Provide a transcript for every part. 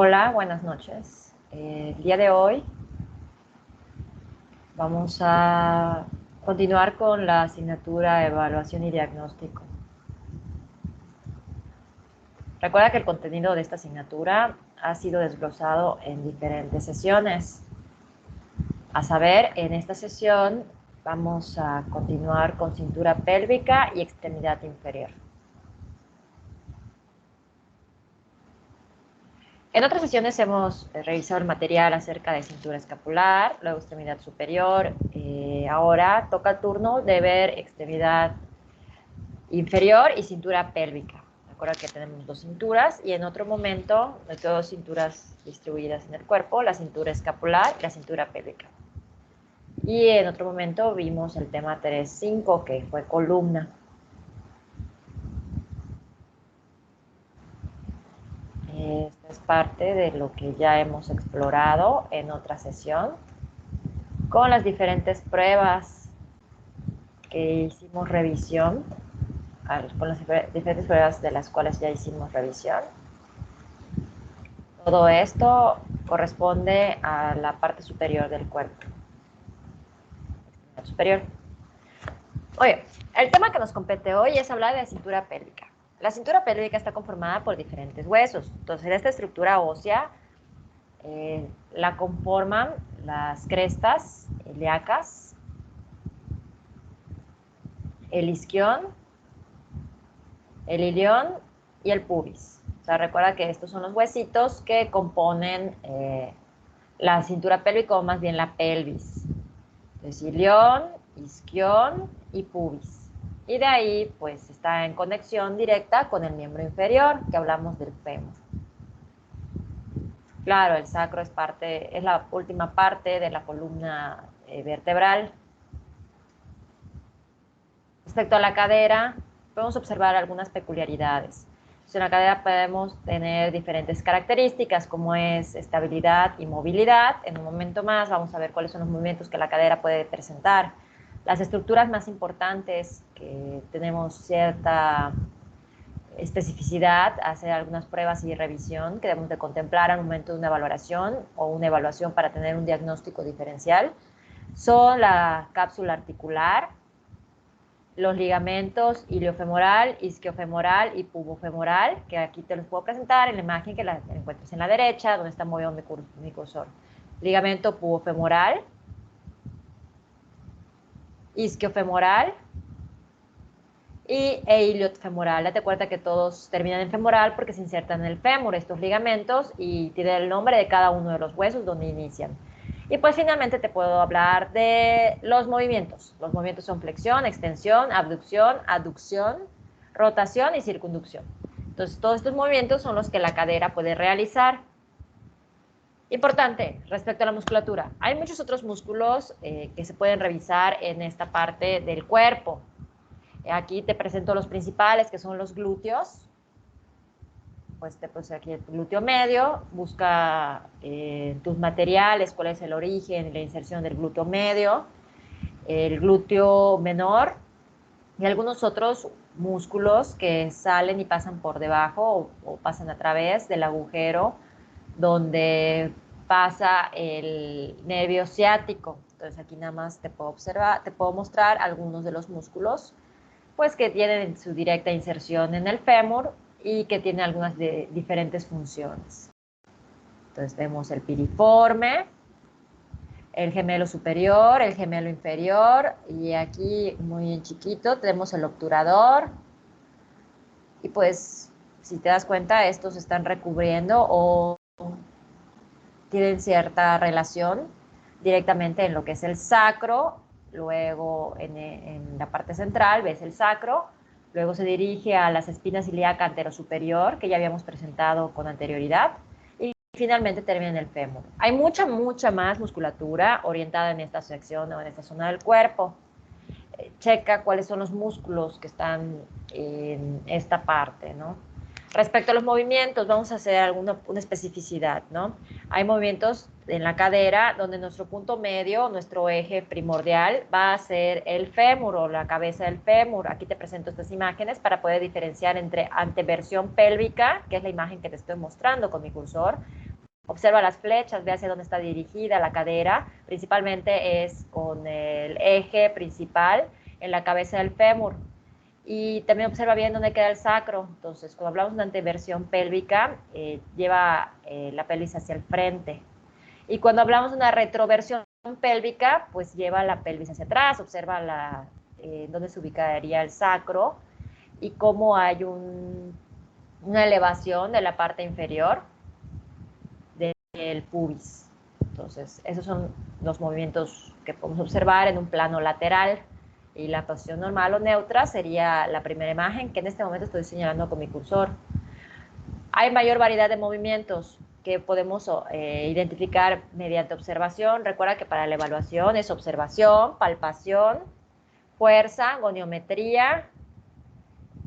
Hola, buenas noches. El día de hoy vamos a continuar con la asignatura Evaluación y Diagnóstico. Recuerda que el contenido de esta asignatura ha sido desglosado en diferentes sesiones. A saber, en esta sesión vamos a continuar con cintura pélvica y extremidad inferior. En otras sesiones hemos revisado el material acerca de cintura escapular, luego extremidad superior. Ahora toca el turno de ver extremidad inferior y cintura pélvica. Recuerda que tenemos dos cinturas y en otro momento, de dos cinturas distribuidas en el cuerpo, la cintura escapular y la cintura pélvica. Y en otro momento vimos el tema 3.5, que fue columna. Esta es parte de lo que ya hemos explorado en otra sesión, con las diferentes pruebas que hicimos revisión, con las diferentes pruebas de las cuales ya hicimos revisión. Todo esto corresponde a la parte superior del cuerpo. Superior. Oye, el tema que nos compete hoy es hablar de la cintura pélvica. La cintura pélvica está conformada por diferentes huesos. Entonces, esta estructura ósea la conforman las crestas ilíacas, el isquión, el ilión y el pubis. O sea, recuerda que estos son los huesitos que componen la cintura pélvica, o más bien la pelvis. Entonces, ilión, isquión y pubis. Y de ahí, pues, está en conexión directa con el miembro inferior, que hablamos del fémur. Claro, el sacro es la última parte de la columna vertebral. Respecto a la cadera, podemos observar algunas peculiaridades. En la cadera podemos tener diferentes características, como es estabilidad y movilidad. En un momento más vamos a ver cuáles son los movimientos que la cadera puede presentar. Las estructuras más importantes, que tenemos cierta especificidad, hacer algunas pruebas y revisión que debemos de contemplar al momento de una valoración o una evaluación para tener un diagnóstico diferencial, son la cápsula articular, los ligamentos iliofemoral, isquiofemoral y pubofemoral, que aquí te los puedo presentar en la imagen que la encuentras en la derecha, donde está moviendo mi cursor. Ligamento pubofemoral, isquiofemoral e iliofemoral. Date cuenta que todos terminan en femoral porque se insertan en el fémur estos ligamentos y tienen el nombre de cada uno de los huesos donde inician. Y pues finalmente te puedo hablar de los movimientos. Los movimientos son flexión, extensión, abducción, aducción, rotación y circunducción. Entonces, todos estos movimientos son los que la cadera puede realizar. Importante, respecto a la musculatura, hay muchos otros músculos que se pueden revisar en esta parte del cuerpo. Aquí te presento los principales, que son los glúteos. Pues te puse aquí el glúteo medio, busca tus materiales, cuál es el origen y la inserción del glúteo medio, el glúteo menor y algunos otros músculos que salen y pasan por debajo o pasan a través del agujero donde pasa el nervio ciático. Entonces aquí nada más te puedo observar, te puedo mostrar algunos de los músculos pues que tienen su directa inserción en el fémur y que tienen algunas de diferentes funciones. Entonces vemos el piriforme, el gemelo superior, el gemelo inferior, y aquí muy en chiquito tenemos el obturador, y pues si te das cuenta estos están recubriendo o tienen cierta relación directamente en lo que es el sacro. Luego en la parte central ves el sacro, luego se dirige a las espinas ilíaca anterosuperior, que ya habíamos presentado con anterioridad, y finalmente termina en el fémur. Hay mucha más musculatura orientada en esta sección o en esta zona del cuerpo. Checa cuáles son los músculos que están en esta parte, ¿no? Respecto a los movimientos, vamos a hacer una especificidad, ¿no? Hay movimientos en la cadera donde nuestro punto medio, nuestro eje primordial, va a ser el fémur o la cabeza del fémur. Aquí te presento estas imágenes para poder diferenciar entre anteversión pélvica, que es la imagen que te estoy mostrando con mi cursor, Observa las flechas, ve hacia dónde está dirigida la cadera, principalmente es con el eje principal en la cabeza del fémur. Y también observa bien dónde queda el sacro. Entonces, cuando hablamos de una anteversión pélvica, lleva la pelvis hacia el frente. Y cuando hablamos de una retroversión pélvica, pues lleva la pelvis hacia atrás. Observa dónde se ubicaría el sacro y cómo hay una elevación de la parte inferior del pubis. Entonces, esos son los movimientos que podemos observar en un plano lateral. Y la posición normal o neutra sería la primera imagen que en este momento estoy señalando con mi cursor. Hay mayor variedad de movimientos que podemos identificar mediante observación. Recuerda que para la evaluación es observación, palpación, fuerza, goniometría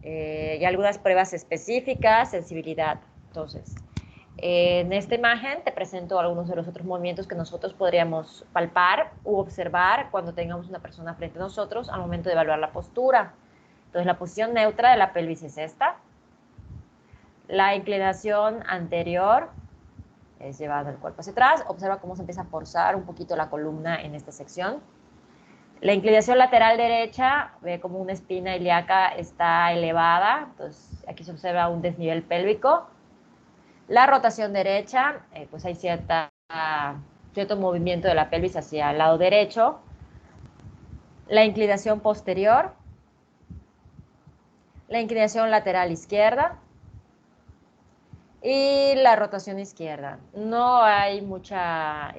y algunas pruebas específicas, sensibilidad. Entonces, en esta imagen te presento algunos de los otros movimientos que nosotros podríamos palpar u observar cuando tengamos una persona frente a nosotros al momento de evaluar la postura. Entonces, la posición neutra de la pelvis es esta. La inclinación anterior es llevando el cuerpo hacia atrás. Observa cómo se empieza a forzar un poquito la columna en esta sección. La inclinación lateral derecha, ve como una espina ilíaca está elevada. Entonces, aquí se observa un desnivel pélvico. La rotación derecha, pues hay cierto movimiento de la pelvis hacia el lado derecho. La inclinación posterior. La inclinación lateral izquierda. Y la rotación izquierda. No hay mucha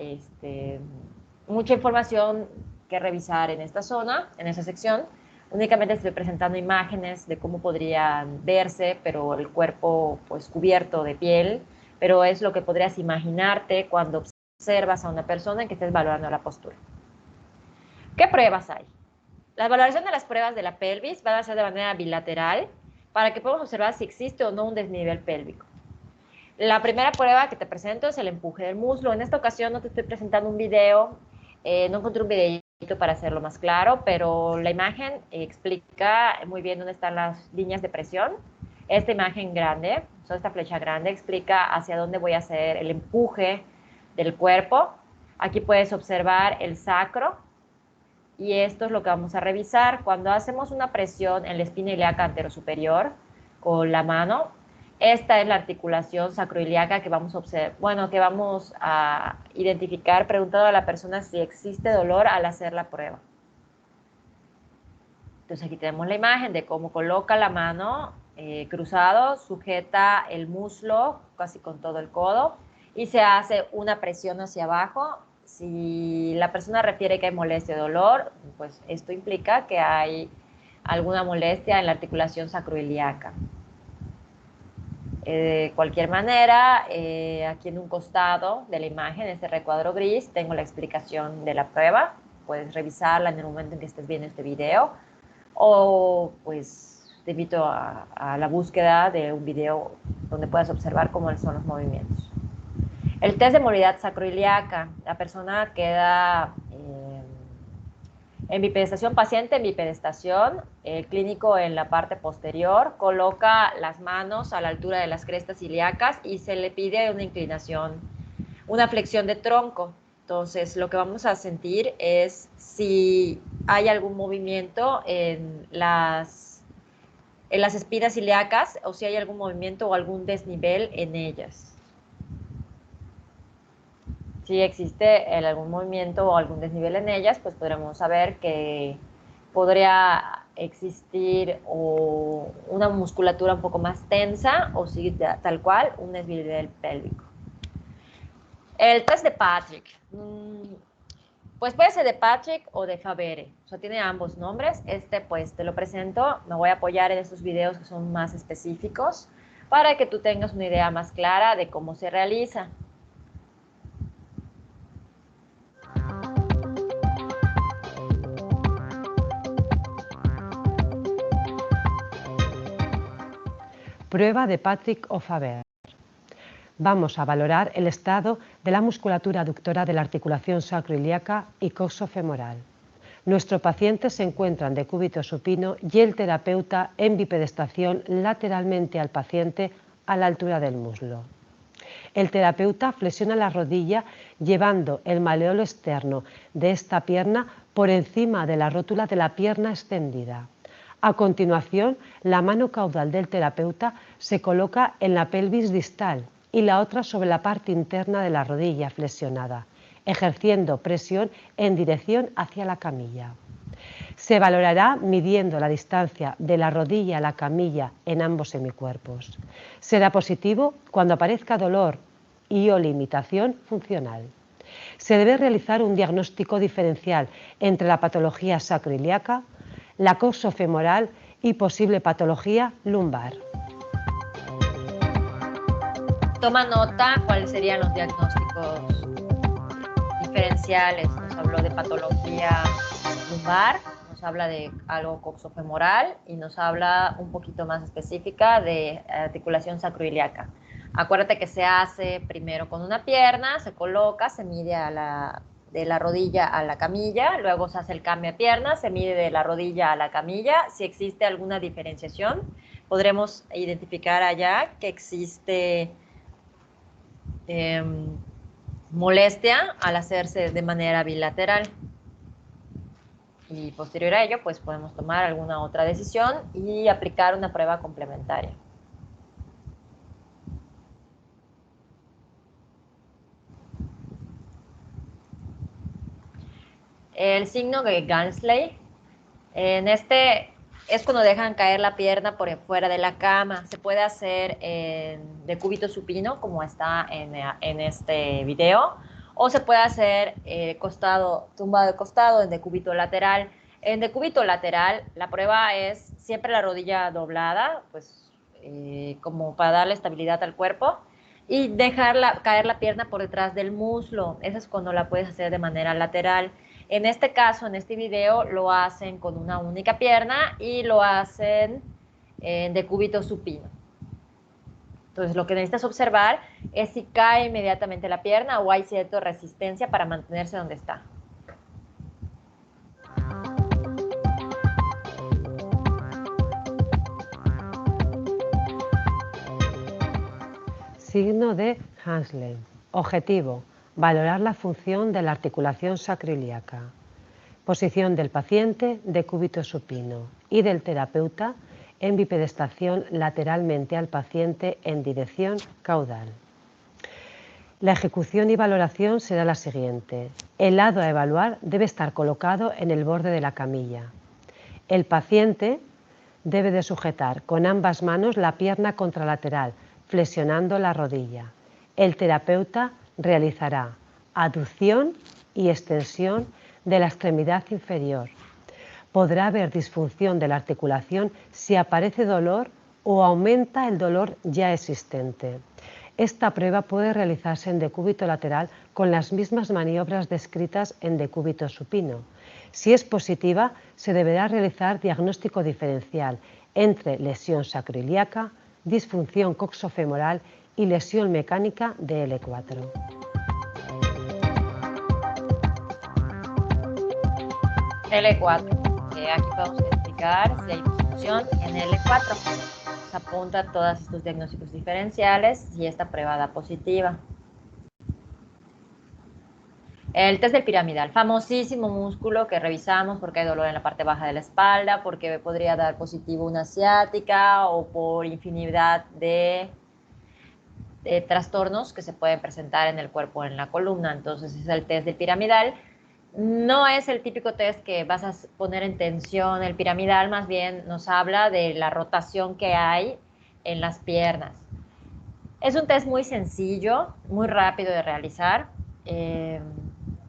información que revisar en esta zona, en esta sección. Únicamente estoy presentando imágenes de cómo podrían verse, pero el cuerpo pues cubierto de piel, pero es lo que podrías imaginarte cuando observas a una persona en que estés valorando la postura. ¿Qué pruebas hay? La valoración de las pruebas de la pelvis van a ser de manera bilateral para que podamos observar si existe o no un desnivel pélvico. La primera prueba que te presento es el empuje del muslo. En esta ocasión no te estoy presentando un video, no encontré un videito para hacerlo más claro, pero la imagen explica muy bien dónde están las líneas de presión. Esta imagen grande, esta flecha grande, explica hacia dónde voy a hacer el empuje del cuerpo. Aquí puedes observar el sacro y esto es lo que vamos a revisar. Cuando hacemos una presión en la espina ilíaca anterosuperior con la mano, esta es la articulación sacroiliaca que vamos a observar, que vamos a identificar preguntando a la persona si existe dolor al hacer la prueba. Entonces aquí tenemos la imagen de cómo coloca la mano cruzado, sujeta el muslo casi con todo el codo y se hace una presión hacia abajo. Si la persona refiere que hay molestia o dolor, pues esto implica que hay alguna molestia en la articulación sacroiliaca. De cualquier manera, aquí en un costado de la imagen, este recuadro gris, tengo la explicación de la prueba. Puedes revisarla en el momento en que estés viendo este video o pues te invito a la búsqueda de un video donde puedas observar cómo son los movimientos. El test de movilidad sacroiliaca, la persona queda en bipedestación, paciente en bipedestación, el clínico en la parte posterior, coloca las manos a la altura de las crestas ilíacas y se le pide una inclinación, una flexión de tronco. Entonces, lo que vamos a sentir es si hay algún movimiento en las espinas ilíacas o si hay algún movimiento o algún desnivel en ellas. Si existe algún movimiento o algún desnivel en ellas, pues podremos saber que podría existir una musculatura un poco más tensa o si tal cual un desnivel pélvico. El test de Patrick, pues puede ser de Patrick o de Favere, o sea, tiene ambos nombres. Pues te lo presento, me voy a apoyar en estos videos que son más específicos para que tú tengas una idea más clara de cómo se realiza. Prueba de Patrick o Favere. Vamos a valorar el estado de la musculatura aductora de la articulación sacroiliaca y coxofemoral. Nuestro paciente se encuentra en decúbito supino y el terapeuta en bipedestación lateralmente al paciente a la altura del muslo. El terapeuta flexiona la rodilla llevando el maleolo externo de esta pierna por encima de la rótula de la pierna extendida. A continuación, la mano caudal del terapeuta se coloca en la pelvis distal y la otra sobre la parte interna de la rodilla flexionada, ejerciendo presión en dirección hacia la camilla. Se valorará midiendo la distancia de la rodilla a la camilla en ambos semicuerpos. Será positivo cuando aparezca dolor y o limitación funcional. Se debe realizar un diagnóstico diferencial entre la patología sacroiliaca, la coxofemoral y posible patología lumbar. Toma nota cuáles serían los diagnósticos diferenciales. Nos habló de patología lumbar, nos habla de algo coxofemoral y nos habla un poquito más específica de articulación sacroiliaca. Acuérdate que se hace primero con una pierna, se coloca, se mide de la rodilla a la camilla, luego se hace el cambio de pierna, se mide de la rodilla a la camilla. Si existe alguna diferenciación, podremos identificar allá que existe molestia al hacerse de manera bilateral. Y posterior a ello, pues podemos tomar alguna otra decisión y aplicar una prueba complementaria. El signo de Gansley, en este es cuando dejan caer la pierna por fuera de la cama. Se puede hacer en decúbito supino, como está en este video, o se puede hacer tumbado de costado en decúbito lateral. En decúbito lateral, la prueba es siempre la rodilla doblada, pues como para darle estabilidad al cuerpo, y dejar caer la pierna por detrás del muslo. Esa es cuando la puedes hacer de manera lateral. En este caso, en este video, lo hacen con una única pierna y lo hacen en decúbito supino. Entonces, lo que necesitas observar es si cae inmediatamente la pierna o hay cierta resistencia para mantenerse donde está. Signo de Gansley. Objetivo: valorar la función de la articulación sacroiliaca. Posición del paciente: decúbito supino, y del terapeuta en bipedestación lateralmente al paciente en dirección caudal. La ejecución y valoración será la siguiente. El lado a evaluar debe estar colocado en el borde de la camilla. El paciente debe de sujetar con ambas manos la pierna contralateral, flexionando la rodilla. El terapeuta realizará aducción y extensión de la extremidad inferior. Podrá haber disfunción de la articulación si aparece dolor o aumenta el dolor ya existente. Esta prueba puede realizarse en decúbito lateral con las mismas maniobras descritas en decúbito supino. Si es positiva, se deberá realizar diagnóstico diferencial entre lesión sacroiliaca, disfunción coxofemoral y lesión mecánica de L4. L4. Aquí podemos explicar si hay disfunción en L4. Se apunta todos estos diagnósticos diferenciales si esta prueba da positiva. El test del piramidal, famosísimo músculo que revisamos porque hay dolor en la parte baja de la espalda, porque podría dar positivo una ciática o por infinidad de trastornos que se pueden presentar en el cuerpo o en la columna. Entonces es el test del piramidal. No es el típico test que vas a poner en tensión el piramidal, más bien nos habla de la rotación que hay en las piernas. Es un test muy sencillo, muy rápido de realizar.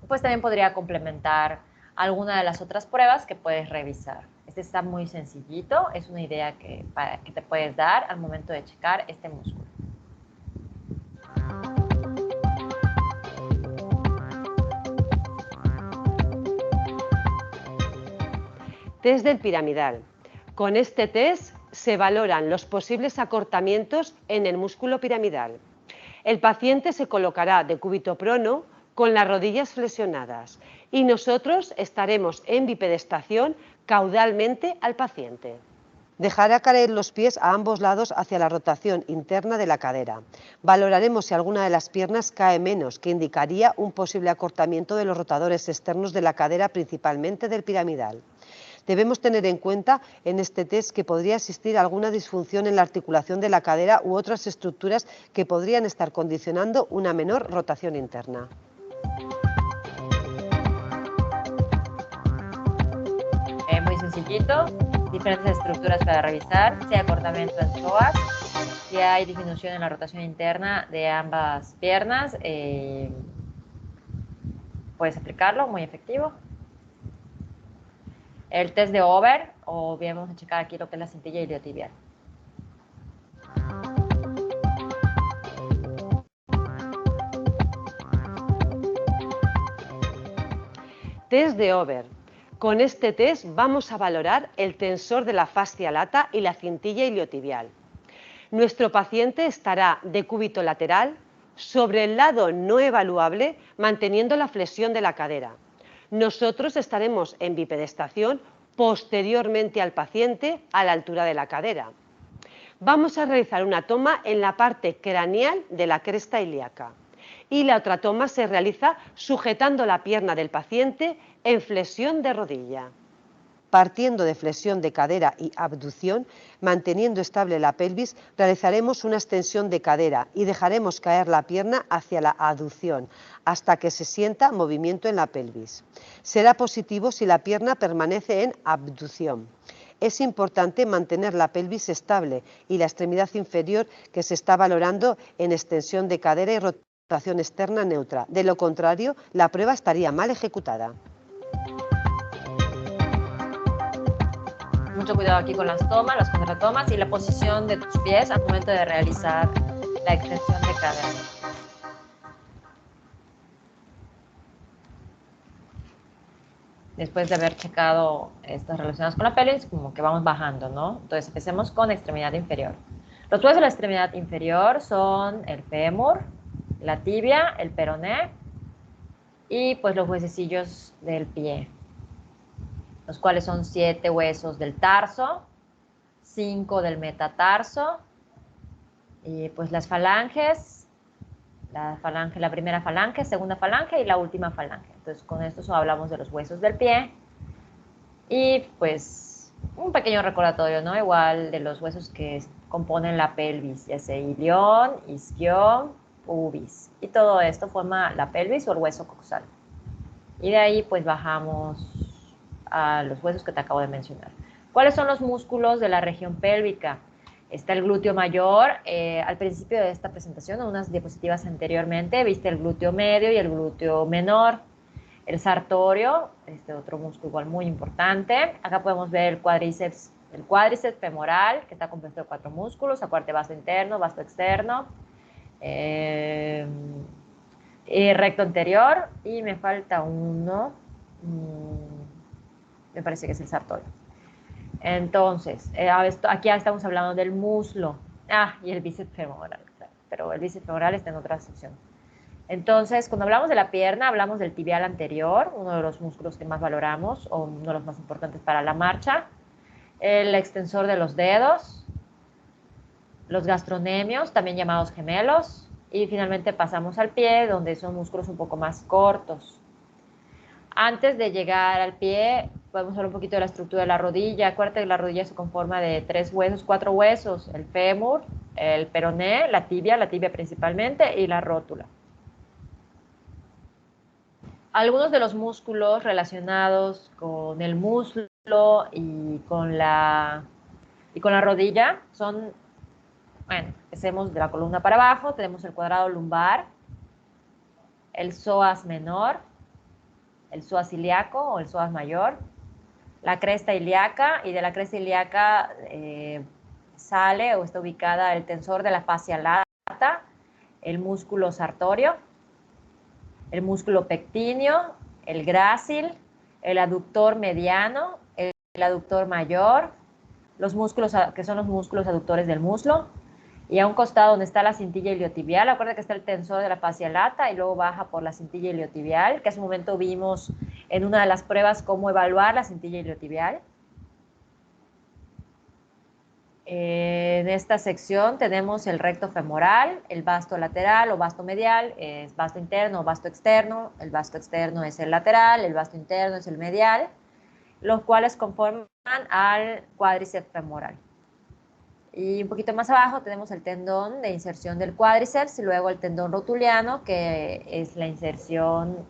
Pues también podría complementar alguna de las otras pruebas que puedes revisar. Este está muy sencillito, es una idea que te puedes dar al momento de checar este músculo. Test del piramidal. Con este test se valoran los posibles acortamientos en el músculo piramidal. El paciente se colocará decúbito prono con las rodillas flexionadas y nosotros estaremos en bipedestación caudalmente al paciente. Dejará caer los pies a ambos lados hacia la rotación interna de la cadera. Valoraremos si alguna de las piernas cae menos, que indicaría un posible acortamiento de los rotadores externos de la cadera, principalmente del piramidal. Debemos tener en cuenta en este test que podría existir alguna disfunción en la articulación de la cadera u otras estructuras que podrían estar condicionando una menor rotación interna. Muy sencillito, diferentes estructuras para revisar, si hay acortamiento en psoas, si hay disminución en la rotación interna de ambas piernas, puedes aplicarlo, muy efectivo. El test de over, o bien vamos a checar aquí lo que es la cintilla iliotibial. Test de over. Con este test vamos a valorar el tensor de la fascia lata y la cintilla iliotibial. Nuestro paciente estará de cúbito lateral sobre el lado no evaluable, manteniendo la flexión de la cadera. Nosotros estaremos en bipedestación posteriormente al paciente a la altura de la cadera. Vamos a realizar una toma en la parte craneal de la cresta ilíaca y la otra toma se realiza sujetando la pierna del paciente en flexión de rodilla. Partiendo de flexión de cadera y abducción, manteniendo estable la pelvis, realizaremos una extensión de cadera y dejaremos caer la pierna hacia la aducción hasta que se sienta movimiento en la pelvis. Será positivo si la pierna permanece en abducción. Es importante mantener la pelvis estable y la extremidad inferior que se está valorando en extensión de cadera y rotación externa neutra. De lo contrario, la prueba estaría mal ejecutada. Mucho cuidado aquí con las tomas, las contratomas y la posición de tus pies al momento de realizar la extensión de cadera. Después de haber checado estas relacionadas con la pelvis, como que vamos bajando, ¿no? Entonces empecemos con extremidad inferior. Los huesos de la extremidad inferior son el fémur, la tibia, el peroné y pues los huesecillos del pie, los cuales son 7 huesos del tarso, 5 del metatarso, y pues las falanges, la primera falange, segunda falange y la última falange. Entonces con esto hablamos de los huesos del pie y pues un pequeño recordatorio, ¿no? Igual de los huesos que componen la pelvis, ya sea ilión, isquión, pubis, y todo esto forma la pelvis o el hueso coxal. Y de ahí pues bajamos a los huesos que te acabo de mencionar. ¿Cuáles son los músculos de la región pélvica? Está el glúteo mayor. Al principio de esta presentación, en unas diapositivas anteriormente, viste el glúteo medio y el glúteo menor. El sartorio, este otro músculo igual muy importante. Acá podemos ver el cuádriceps femoral, que está compuesto de 4 músculos, acuérdate, vasto interno, vasto externo, recto anterior, y me falta uno, me parece que es el sartorio. Entonces, aquí ya estamos hablando del muslo. Y el bíceps femoral, claro, pero el bíceps femoral está en otra sección. Entonces, cuando hablamos de la pierna, hablamos del tibial anterior, uno de los músculos que más valoramos, o uno de los más importantes para la marcha. El extensor de los dedos, los gastronemios, también llamados gemelos, y finalmente pasamos al pie, donde son músculos un poco más cortos. Antes de llegar al pie, podemos hablar un poquito de la estructura de la rodilla. Acuérdate que la rodilla se conforma de 3 huesos, 4 huesos: el fémur, el peroné, la tibia principalmente, y la rótula. Algunos de los músculos relacionados con el muslo y con la rodilla son, bueno, empecemos de la columna para abajo. Tenemos el cuadrado lumbar, el psoas menor, el psoas ilíaco o el psoas mayor, la cresta ilíaca, y de la cresta ilíaca sale o está ubicada el tensor de la fascia lata, el músculo sartorio, el músculo pectíneo, el grácil, el aductor mediano, el aductor mayor, los músculos que son los músculos aductores del muslo, y a un costado donde está la cintilla iliotibial, acuérdate que está el tensor de la fascia lata y luego baja por la cintilla iliotibial, que hace un momento vimos en una de las pruebas cómo evaluar la cintilla iliotibial. En esta sección tenemos el recto femoral, el vasto lateral o vasto medial, es vasto interno o vasto externo. El vasto externo es el lateral, el vasto interno es el medial, los cuales conforman al cuádriceps femoral. Y un poquito más abajo tenemos el tendón de inserción del cuádriceps y luego el tendón rotuliano, que es la inserción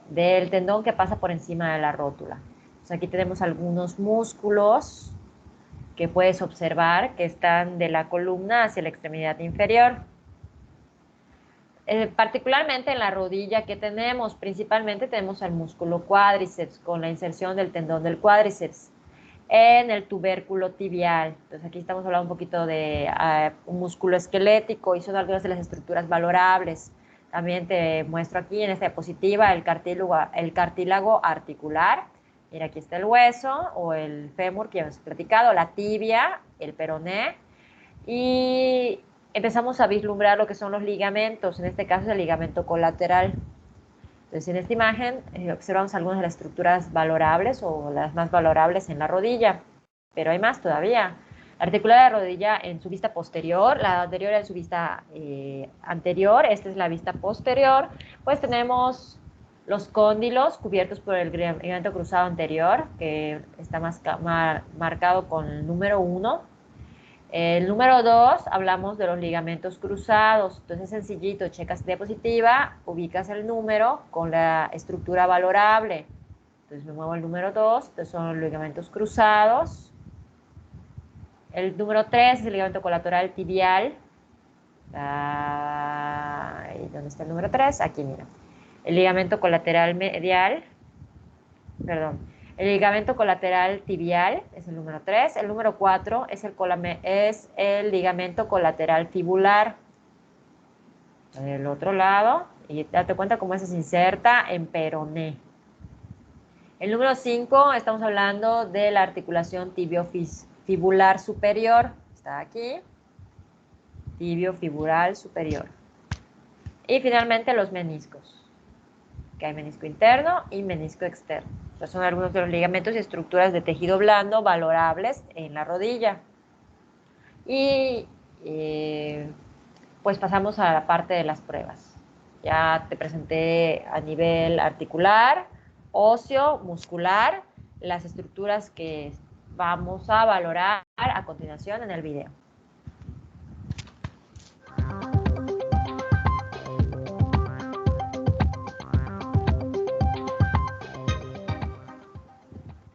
del tendón que pasa por encima de la rótula. Entonces aquí tenemos algunos músculos que puedes observar que están de la columna hacia la extremidad inferior. Particularmente en la rodilla que tenemos, principalmente tenemos el músculo cuádriceps con la inserción del tendón del cuádriceps en el tubérculo tibial. Entonces aquí estamos hablando un poquito de un músculo esquelético y son algunas de las estructuras valorables. También te muestro aquí en esta diapositiva el cartílago articular. Mira, aquí está el hueso o el fémur que ya hemos platicado, la tibia, el peroné. Y empezamos a vislumbrar lo que son los ligamentos, en este caso es el ligamento colateral. Entonces, en esta imagen observamos algunas de las estructuras valorables o las más valorables en la rodilla, pero hay más todavía. La articulación de la rodilla en su vista posterior, la anterior en su vista anterior, esta es la vista posterior, pues tenemos los cóndilos cubiertos por el ligamento cruzado anterior, que está marcado con el número 1. El número 2, hablamos de los ligamentos cruzados. Entonces es sencillito, checas diapositiva, ubicas el número con la estructura valorable. Entonces me muevo al número 2, entonces son los ligamentos cruzados. El número 3 es el ligamento colateral tibial. ¿Dónde está el número 3? Aquí, mira. El ligamento colateral medial, perdón. El ligamento colateral tibial es el número 3. El número 4 es el ligamento colateral fibular. Del otro lado, y date cuenta cómo ese se inserta en peroné. El número 5, estamos hablando de la articulación tibiofibular superior. Está aquí. Tibiofibular superior. Y finalmente los meniscos, que hay menisco interno y menisco externo. Estos son algunos de los ligamentos y estructuras de tejido blando valorables en la rodilla. Y pues pasamos a la parte de las pruebas. Ya te presenté a nivel articular, óseo, muscular, las estructuras que vamos a valorar a continuación en el video.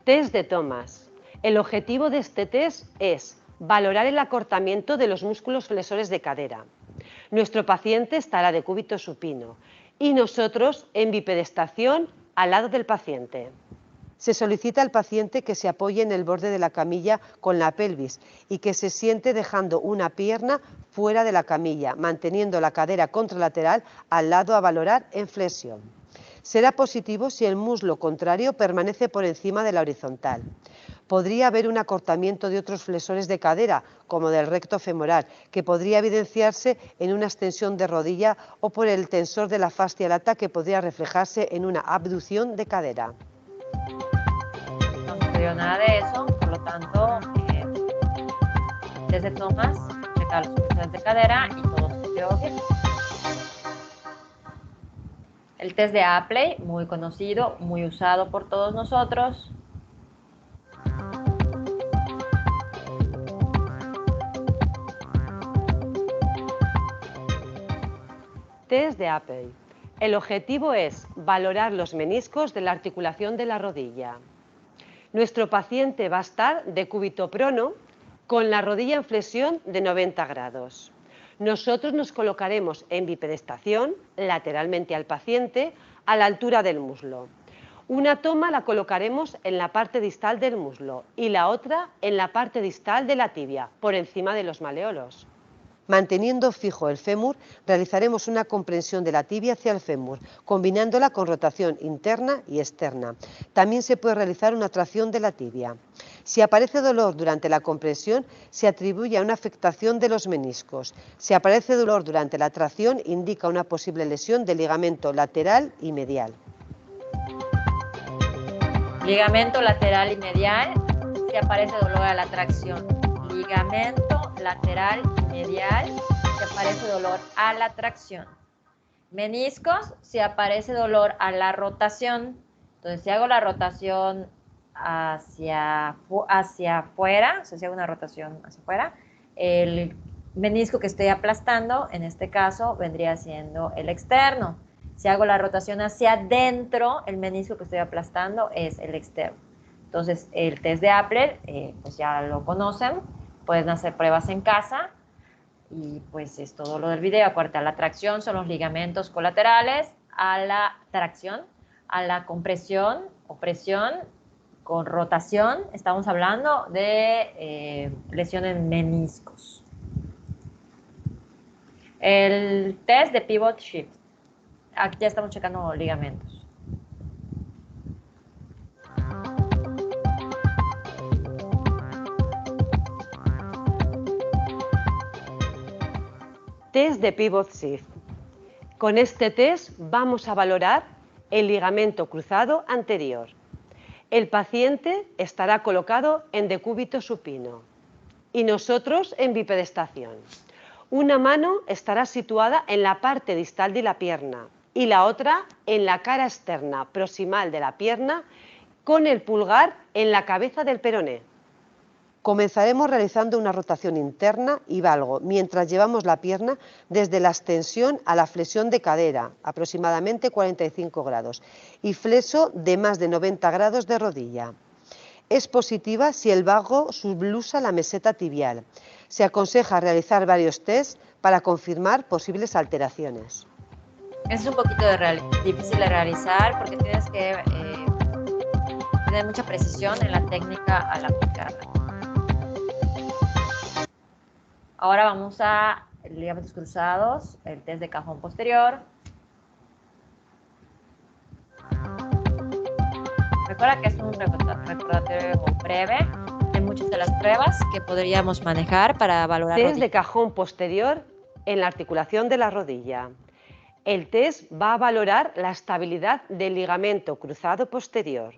Test de Thomas. El objetivo de este test es valorar el acortamiento de los músculos flexores de cadera. Nuestro paciente estará de cúbito supino y nosotros en bipedestación al lado del paciente. Se solicita al paciente que se apoye en el borde de la camilla con la pelvis y que se siente dejando una pierna fuera de la camilla, manteniendo la cadera contralateral al lado a valorar en flexión. Será positivo si el muslo contrario permanece por encima de la horizontal. Podría haber un acortamiento de otros flexores de cadera, como del recto femoral, que podría evidenciarse en una extensión de rodilla o por el tensor de la fascia lata, que podría reflejarse en una abducción de cadera. No sucedió nada de eso, por lo tanto, desde Thomas, checar los flexores de cadera y todo sucedió bien. El test de Apley, muy conocido, muy usado por todos nosotros. Test de Apley. El objetivo es valorar los meniscos de la articulación de la rodilla. Nuestro paciente va a estar de cúbito prono con la rodilla en flexión de 90 grados. Nosotros nos colocaremos en bipedestación, lateralmente al paciente, a la altura del muslo. Una toma la colocaremos en la parte distal del muslo y la otra en la parte distal de la tibia, por encima de los maleolos. Manteniendo fijo el fémur, realizaremos una comprensión de la tibia hacia el fémur, combinándola con rotación interna y externa. También se puede realizar una tracción de la tibia. Si aparece dolor durante la comprensión, se atribuye a una afectación de los meniscos. Si aparece dolor durante la tracción, indica una posible lesión del ligamento lateral y medial. Ligamento lateral y medial, si aparece dolor a la tracción. ligamento lateral y medial si aparece dolor a la tracción. Meniscos si aparece dolor a la rotación. Entonces, si hago la rotación hacia afuera, o sea, si hago una rotación hacia afuera, el menisco que estoy aplastando, en este caso, vendría siendo el externo. Si hago la rotación hacia adentro, el menisco que estoy aplastando es el externo. Entonces, el test de Appler, pues ya lo conocen, pueden hacer pruebas en casa y pues es todo lo del video. Acuérdate, a la tracción son los ligamentos colaterales, a la tracción, a la compresión o presión con rotación, estamos hablando de lesión en meniscos. El test de pivot shift, aquí ya estamos checando ligamentos. Test de pivot shift. Con este test vamos a valorar el ligamento cruzado anterior. El paciente estará colocado en decúbito supino y nosotros en bipedestación. Una mano estará situada en la parte distal de la pierna y la otra en la cara externa proximal de la pierna con el pulgar en la cabeza del peroné. Comenzaremos realizando una rotación interna y valgo mientras llevamos la pierna desde la extensión a la flexión de cadera, aproximadamente 45 grados, y fleso de más de 90 grados de rodilla. Es positiva si el valgo sublusa la meseta tibial. Se aconseja realizar varios tests para confirmar posibles alteraciones. Es un poquito difícil de realizar porque tienes que tener mucha precisión en la técnica al aplicarla. Ahora vamos a ligamentos cruzados, el test de cajón posterior. Recuerda que es un recordatorio breve de muchas de las pruebas que podríamos manejar para valorar. Test de cajón posterior en la articulación de la rodilla. El test va a valorar la estabilidad del ligamento cruzado posterior.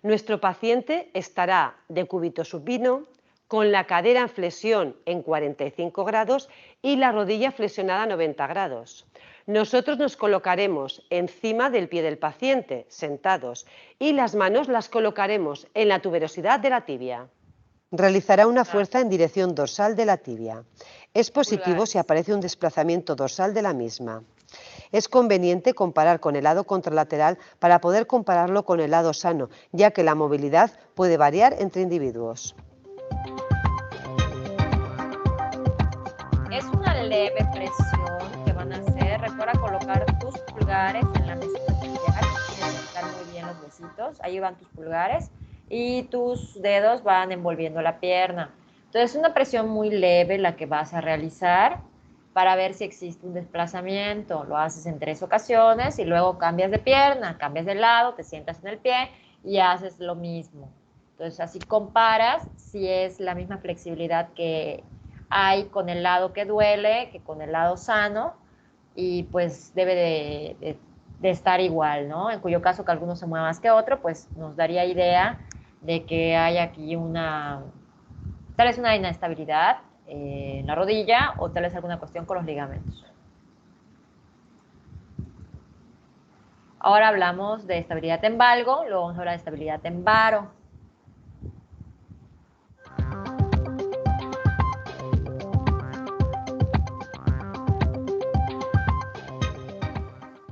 Nuestro paciente estará de cúbito supino, con la cadera en flexión en 45 grados y la rodilla flexionada a 90 grados. Nosotros nos colocaremos encima del pie del paciente, sentados, y las manos las colocaremos en la tuberosidad de la tibia. Realizará una fuerza en dirección dorsal de la tibia. Es positivo si aparece un desplazamiento dorsal de la misma. Es conveniente comparar con el lado contralateral para poder compararlo con el lado sano, ya que la movilidad puede variar entre individuos. Es una leve presión que van a hacer. Recuerda colocar tus pulgares en la mesita tibial. Tienes que estar muy bien los huesitos. Ahí van tus pulgares y tus dedos van envolviendo la pierna. Entonces es una presión muy leve la que vas a realizar para ver si existe un desplazamiento. Lo haces en 3 ocasiones y luego cambias de pierna, cambias de lado, te sientas en el pie y haces lo mismo. Entonces así comparas si es la misma flexibilidad que hay con el lado que duele que con el lado sano y pues debe de estar igual, ¿no? En cuyo caso que alguno se mueva más que otro, pues nos daría idea de que hay aquí tal vez una inestabilidad en la rodilla o tal vez alguna cuestión con los ligamentos. Ahora hablamos de estabilidad en valgo, luego vamos a hablar de estabilidad en varo.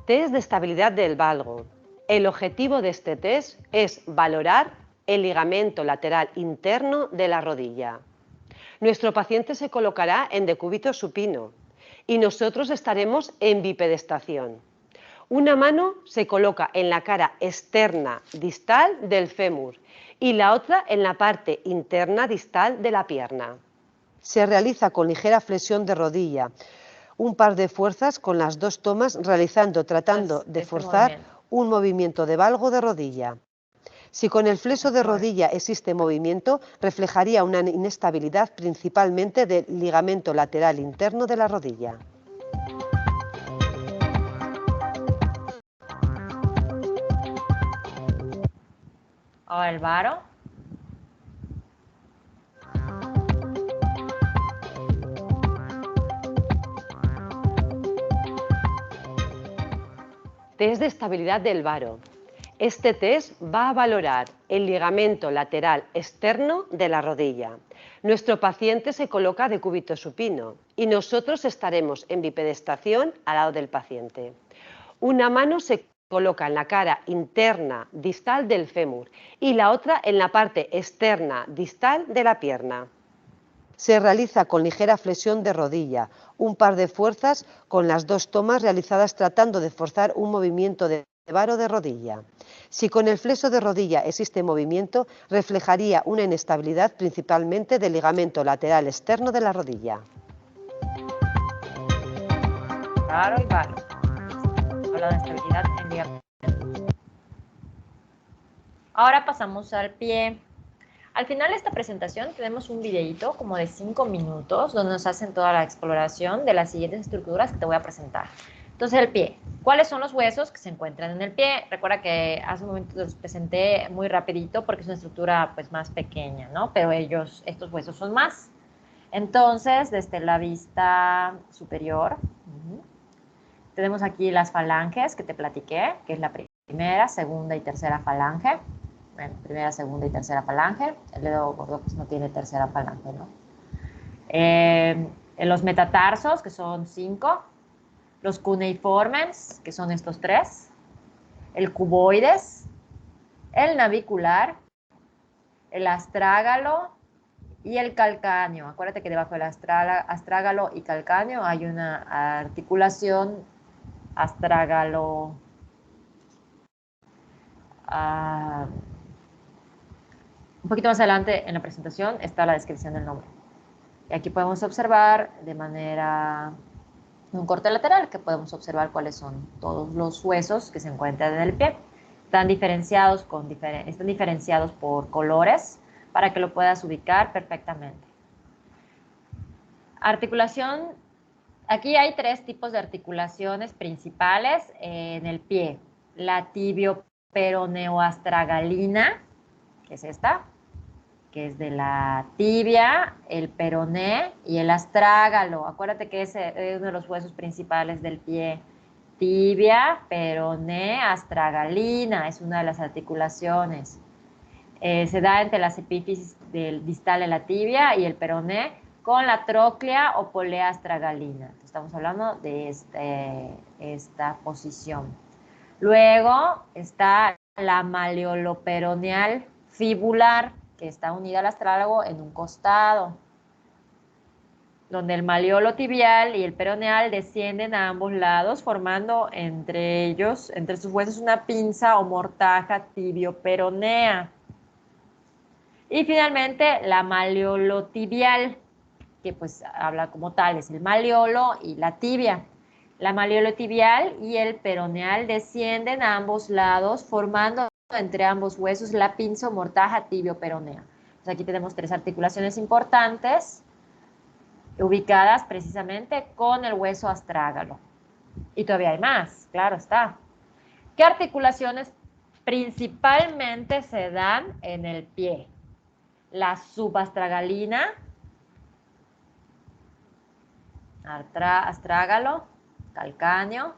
Test de estabilidad del valgo. El objetivo de este test es valorar el ligamento lateral interno de la rodilla. Nuestro paciente se colocará en decúbito supino y nosotros estaremos en bipedestación. Una mano se coloca en la cara externa distal del fémur y la otra en la parte interna distal de la pierna. Se realiza con ligera flexión de rodilla, un par de fuerzas con las 2 tomas tratando de forzar un movimiento de valgo de rodilla. Si con el fleso de rodilla existe movimiento, reflejaría una inestabilidad principalmente del ligamento lateral interno de la rodilla. Ahora el varo. Test de estabilidad del varo. Este test va a valorar el ligamento lateral externo de la rodilla. Nuestro paciente se coloca de cúbito supino y nosotros estaremos en bipedestación al lado del paciente. Una mano se coloca en la cara interna distal del fémur y la otra en la parte externa distal de la pierna. Se realiza con ligera flexión de rodilla, un par de fuerzas con las dos tomas realizadas tratando de forzar un movimiento de varo de rodilla. Si con el flexo de rodilla existe movimiento, reflejaría una inestabilidad principalmente del ligamento lateral externo de la rodilla. Varo y varo. Habla de estabilidad en ligamento. Ahora pasamos al pie. Al final de esta presentación tenemos un videíto como de 5 minutos donde nos hacen toda la exploración de las siguientes estructuras que te voy a presentar. Entonces, el pie. ¿Cuáles son los huesos que se encuentran en el pie? Recuerda que hace un momento los presenté muy rapidito porque es una estructura pues más pequeña, ¿no? Pero estos huesos son más. Entonces, desde la vista superior, tenemos aquí las falanges que te platiqué, que es la primera, segunda y tercera falange. Bueno, primera, segunda y tercera falange. El dedo gordo pues no tiene tercera falange, ¿no? Los metatarsos, que son 5. Los cuneiformes, que son estos 3. El cuboides. El navicular. El astrágalo. Y el calcáneo. Acuérdate que debajo del astrágalo y calcáneo hay una articulación astrágalo. Un poquito más adelante en la presentación está la descripción del nombre. Y aquí podemos observar de manera, un corte lateral, que podemos observar cuáles son todos los huesos que se encuentran en el pie. Están diferenciados por colores para que lo puedas ubicar perfectamente. Articulación. Aquí hay 3 tipos de articulaciones principales en el pie. La tibio-peroneoastragalina, que es esta, que es de la tibia, el peroné y el astrágalo. Acuérdate que ese es uno de los huesos principales del pie. Tibia, peroné, astragalina, es una de las articulaciones. Se da entre las epífisis del distal de la tibia y el peroné con la tróclea o polea astragalina. Estamos hablando de esta posición. Luego está la maleoloperoneal fibular, que está unida al astrálago en un costado, donde el maleolo tibial y el peroneal descienden a ambos lados, formando entre sus huesos, una pinza o mortaja tibio-peronea. Y finalmente la maleolotibial, que pues habla como tal, es el maleolo y la tibia. La maleolotibial y el peroneal descienden a ambos lados, formando entre ambos huesos la pinza o mortaja tibio-peronea. Pues aquí tenemos 3 articulaciones importantes ubicadas precisamente con el hueso astrágalo. Y todavía hay más, claro está. ¿Qué articulaciones principalmente se dan en el pie? La subastragalina, astrágalo, calcáneo,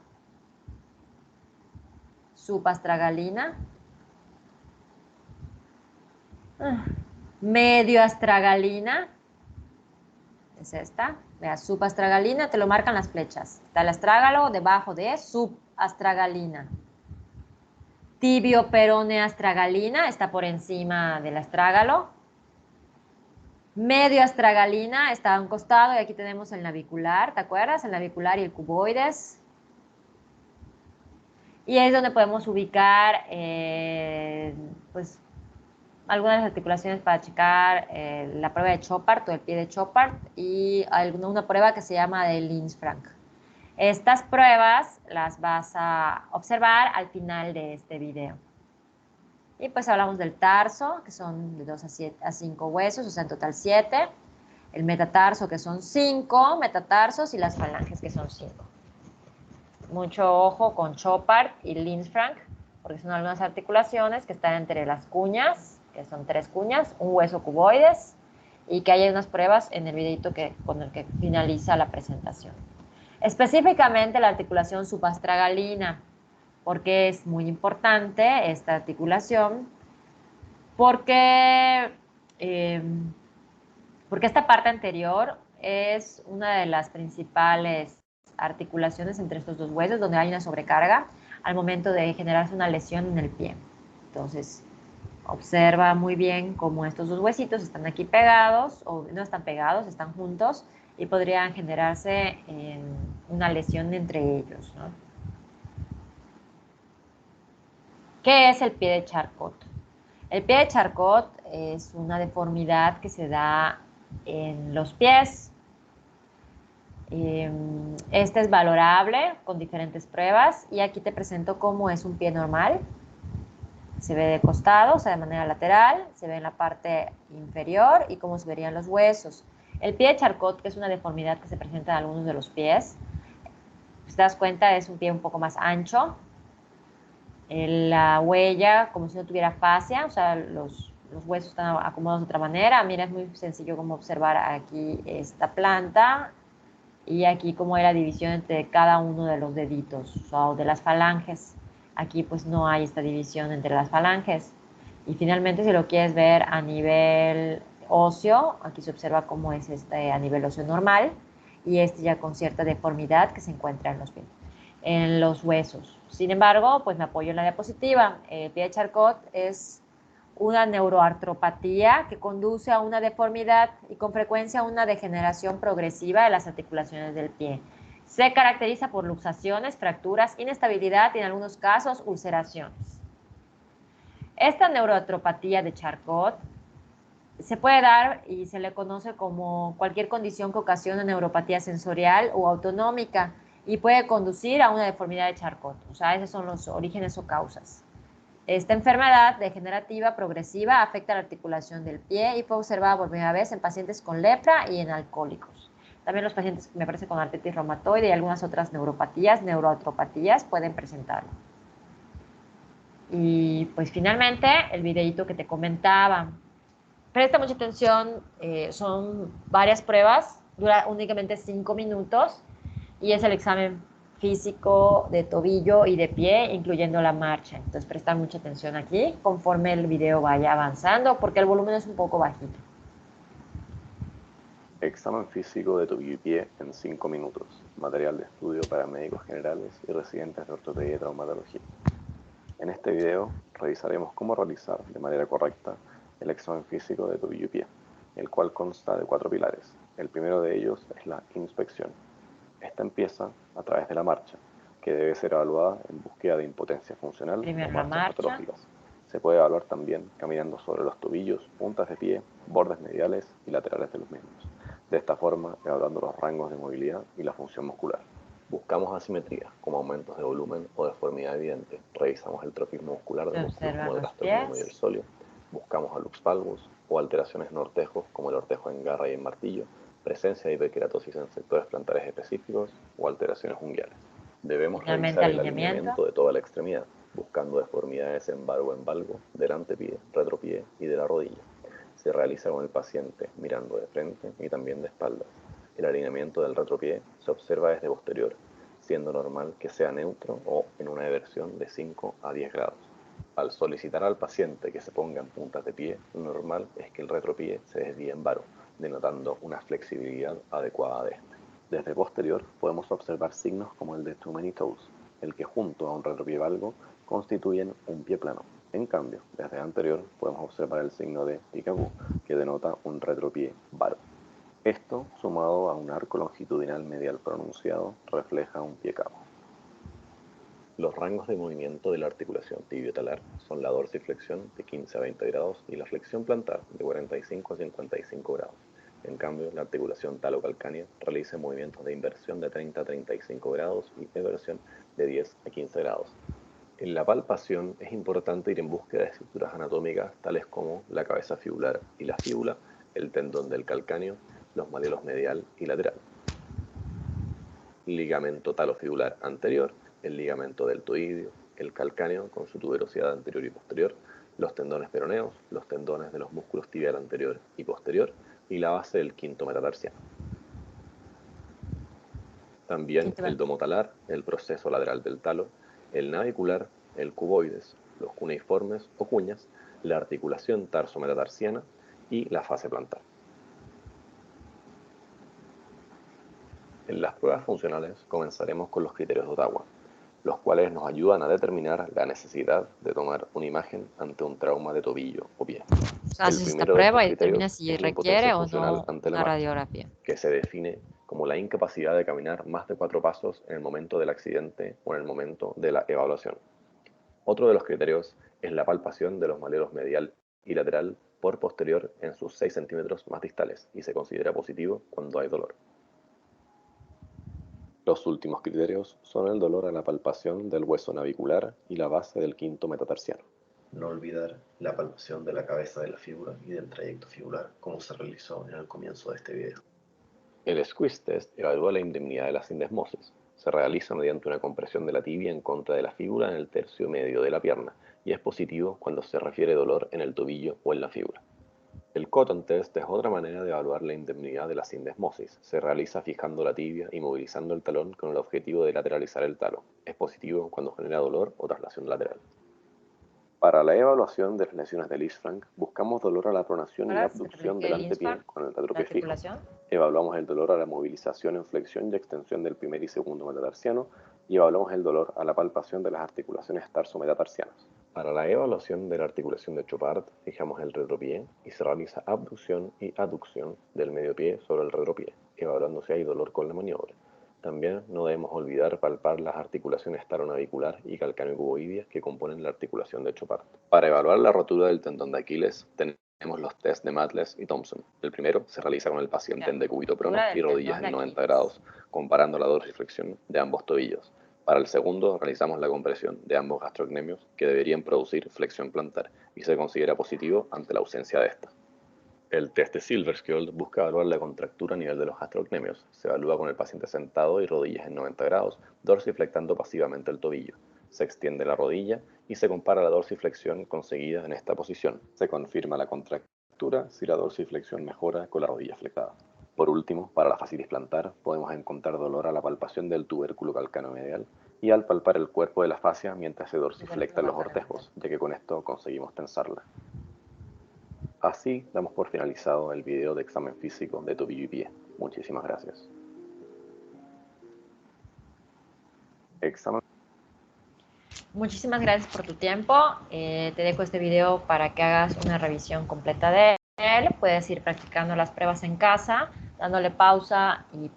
subastragalina, medioastragalina, es esta, la subastragalina, te lo marcan las flechas. Está el astrágalo debajo de subastragalina. Tibio-peroneastragalina está por encima del astrágalo. Medioastragalina está a un costado y aquí tenemos el navicular, ¿te acuerdas? El navicular y el cuboides. Y es donde podemos ubicar pues, algunas articulaciones para checar la prueba de Chopard o el pie de Chopard y una prueba que se llama de Lisfranc. Estas pruebas las vas a observar al final de este video. Y pues hablamos del tarso, que son de 2 a 5 huesos, o sea, en total 7. El metatarso, que son 5 metatarsos, y las falanges, que son 5. Mucho ojo con Chopard y Lisfranc, porque son algunas articulaciones que están entre las cuñas, que son 3 cuñas, un hueso cuboides, y que hay unas pruebas en el videito con el que finaliza la presentación. Específicamente la articulación subastragalina. ¿Por qué es muy importante esta articulación? Porque, eh, porque esta parte anterior es una de las principales articulaciones entre estos dos huesos, donde hay una sobrecarga al momento de generarse una lesión en el pie. Entonces, observa muy bien cómo estos dos huesitos están aquí pegados, o no están pegados, están juntos, y podrían generarse una lesión entre ellos, ¿no? ¿Qué es el pie de Charcot? El pie de Charcot es una deformidad que se da en los pies. Este es valorable con diferentes pruebas y aquí te presento cómo es un pie normal. Se ve de costado, o sea, de manera lateral, se ve en la parte inferior y cómo se verían los huesos. El pie de Charcot, que es una deformidad que se presenta en algunos de los pies, si te das cuenta, es un pie un poco más ancho. La huella, como si no tuviera fascia, o sea, los huesos están acomodados de otra manera. Mira, es muy sencillo como observar aquí esta planta y aquí como hay la división entre cada uno de los deditos, o sea, de las falanges. Aquí pues no hay esta división entre las falanges. Y finalmente, si lo quieres ver a nivel óseo, aquí se observa cómo es este a nivel óseo normal y este ya con cierta deformidad que se encuentra en los huesos. Sin embargo, pues me apoyo en la diapositiva. El pie de Charcot es una neuroartropatía que conduce a una deformidad y con frecuencia a una degeneración progresiva de las articulaciones del pie. Se caracteriza por luxaciones, fracturas, inestabilidad y en algunos casos ulceraciones. Esta neuroartropatía de Charcot se puede dar y se le conoce como cualquier condición que ocasiona neuropatía sensorial o autonómica y puede conducir a una deformidad de Charcot. O sea, esos son los orígenes o causas. Esta enfermedad degenerativa progresiva afecta la articulación del pie y fue observada por primera vez en pacientes con lepra y en alcohólicos. También los pacientes, me parece, con artritis reumatoide y algunas otras neuropatías, neuroartropatías, pueden presentarlo. Y pues finalmente, el videíto que te comentaba. Presta mucha atención, son varias pruebas, dura únicamente 5 minutos y es el examen físico de tobillo y de pie, incluyendo la marcha. Entonces presta mucha atención aquí conforme el video vaya avanzando porque el volumen es un poco bajito. Examen físico de tobillo y pie en 5 minutos. Material de estudio para médicos generales y residentes de ortopedia y traumatología. En este video revisaremos cómo realizar de manera correcta el examen físico de tobillo y pie, el cual consta de 4 pilares. El primero de ellos es la inspección. Esta empieza a través de la marcha, que debe ser evaluada en búsqueda de impotencia funcional Primero o la marchas marcha. patológicas. Se puede evaluar también caminando sobre los tobillos, puntas de pie, bordes mediales y laterales de los mismos. De esta forma, evaluando los rangos de movilidad y la función muscular. Buscamos asimetrías, como aumentos de volumen o deformidad evidente. Revisamos el tropismo muscular de Se músculos como observan el los gastrocnemius y el pies. sóleo. Buscamos el lux valgus o alteraciones en ortejos, como el ortejo en garra y en martillo, presencia de hiperkeratosis en sectores plantares específicos o alteraciones unguiales. Debemos Finalmente revisar el alineamiento. alineamiento de toda la extremidad, buscando deformidades en valgo en valgo, del antepié, retropié y de la rodilla. Se realiza con el paciente mirando de frente y también de espaldas. El alineamiento del retropié se observa desde posterior, siendo normal que sea neutro o en una eversión de 5 a 10 grados. Al solicitar al paciente que se ponga en puntas de pie, lo normal es que el retropié se desvíe en varo, denotando una flexibilidad adecuada de este. Desde posterior podemos observar signos como el de too many toes, el que junto a un retropié valgo constituyen un pie plano. En cambio, desde anterior podemos observar el signo de peekaboo, que denota un retropié varo. Esto, sumado a un arco longitudinal medial pronunciado, refleja un pie cabo. Los rangos de movimiento de la articulación tibio-talar son la dorsiflexión de 15 a 20 grados y la flexión plantar de 45 a 55 grados. En cambio, la articulación talocalcánea realiza movimientos de inversión de 30 a 35 grados y eversión de 10 a 15 grados. En la palpación es importante ir en búsqueda de estructuras anatómicas tales como la cabeza fibular y la fíbula, el tendón del calcáneo, los malleolos medial y lateral. Ligamento talofibular anterior, el ligamento deltoideo, el calcáneo con su tuberosidad anterior y posterior, los tendones peroneos, los tendones de los músculos tibial anterior y posterior y la base del quinto metatarsiano. También el domo talar, el proceso lateral del talo, el navicular, el cuboides, los cuneiformes o cuñas, la articulación tarso-metatarsiana y la fase plantar. En las pruebas funcionales comenzaremos con los criterios de Ottawa, los cuales nos ayudan a determinar la necesidad de tomar una imagen ante un trauma de tobillo o pie. Haces esta prueba y determinas si requiere o no una radiografía, que se define como la incapacidad de caminar más de 4 pasos en el momento del accidente o en el momento de la evaluación. Otro de los criterios es la palpación de los maleros medial y lateral por posterior en sus 6 centímetros más distales y se considera positivo cuando hay dolor. Los últimos criterios son el dolor a la palpación del hueso navicular y la base del quinto metatarsiano. No olvidar la palpación de la cabeza de la fíbula y del trayecto fibular, como se realizó en el comienzo de este video. El squeeze test evalúa la indemnidad de la sindesmosis. Se realiza mediante una compresión de la tibia en contra de la fíbula en el tercio medio de la pierna y es positivo cuando se refiere dolor en el tobillo o en la fíbula. El cotton test es otra manera de evaluar la indemnidad de la sindesmosis. Se realiza fijando la tibia y movilizando el talón con el objetivo de lateralizar el talo. Es positivo cuando genera dolor o traslación lateral. Para la evaluación de las lesiones de Lisfranc, buscamos dolor a la pronación y abducción del antepié con el retropié fijo. Evaluamos el dolor a la movilización en flexión y extensión del primer y segundo metatarsiano y evaluamos el dolor a la palpación de las articulaciones tarso-metatarsianas. Para la evaluación de la articulación de Chopard, fijamos el retropié y se realiza abducción y aducción del medio pie sobre el retropié, evaluando si hay dolor con la maniobra. También no debemos olvidar palpar las articulaciones talonavicular y calcáneo-cuboidea que componen la articulación de Chopard. Para evaluar la rotura del tendón de Aquiles, tenemos los test de Matles y Thompson. El primero se realiza con el paciente en decúbito prono y rodillas en 90 grados, comparando la dorsiflexión de ambos tobillos. Para el segundo, realizamos la compresión de ambos gastrocnemios que deberían producir flexión plantar y se considera positivo ante la ausencia de esta. El test de Silverskjold busca evaluar la contractura a nivel de los gastrocnemios. Se evalúa con el paciente sentado y rodillas en 90 grados, dorsiflectando pasivamente el tobillo. Se extiende la rodilla y se compara la dorsiflexión conseguida en esta posición. Se confirma la contractura si la dorsiflexión mejora con la rodilla flectada. Por último, para la fascitis plantar, podemos encontrar dolor a la palpación del tubérculo calcaneomedial y al palpar el cuerpo de la fascia mientras se dorsiflectan los ortejos, ya que con esto conseguimos tensarla. Así damos por finalizado el video de examen físico de tobillo y pie. Muchísimas gracias. Muchísimas gracias por tu tiempo. Te dejo este video para que hagas una revisión completa de él. Puedes ir practicando las pruebas en casa, dándole pausa y,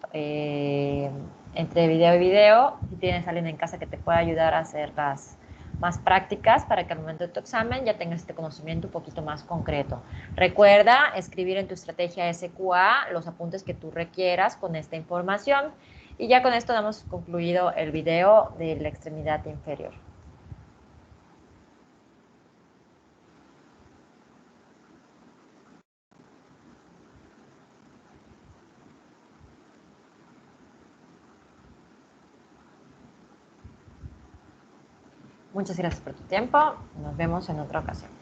entre video y video. Si tienes alguien en casa que te pueda ayudar a hacer las más prácticas para que al momento de tu examen ya tengas este conocimiento un poquito más concreto. Recuerda escribir en tu estrategia SQA los apuntes que tú requieras con esta información. Y ya con esto damos concluido el video de la extremidad inferior. Muchas gracias por tu tiempo. Nos vemos en otra ocasión.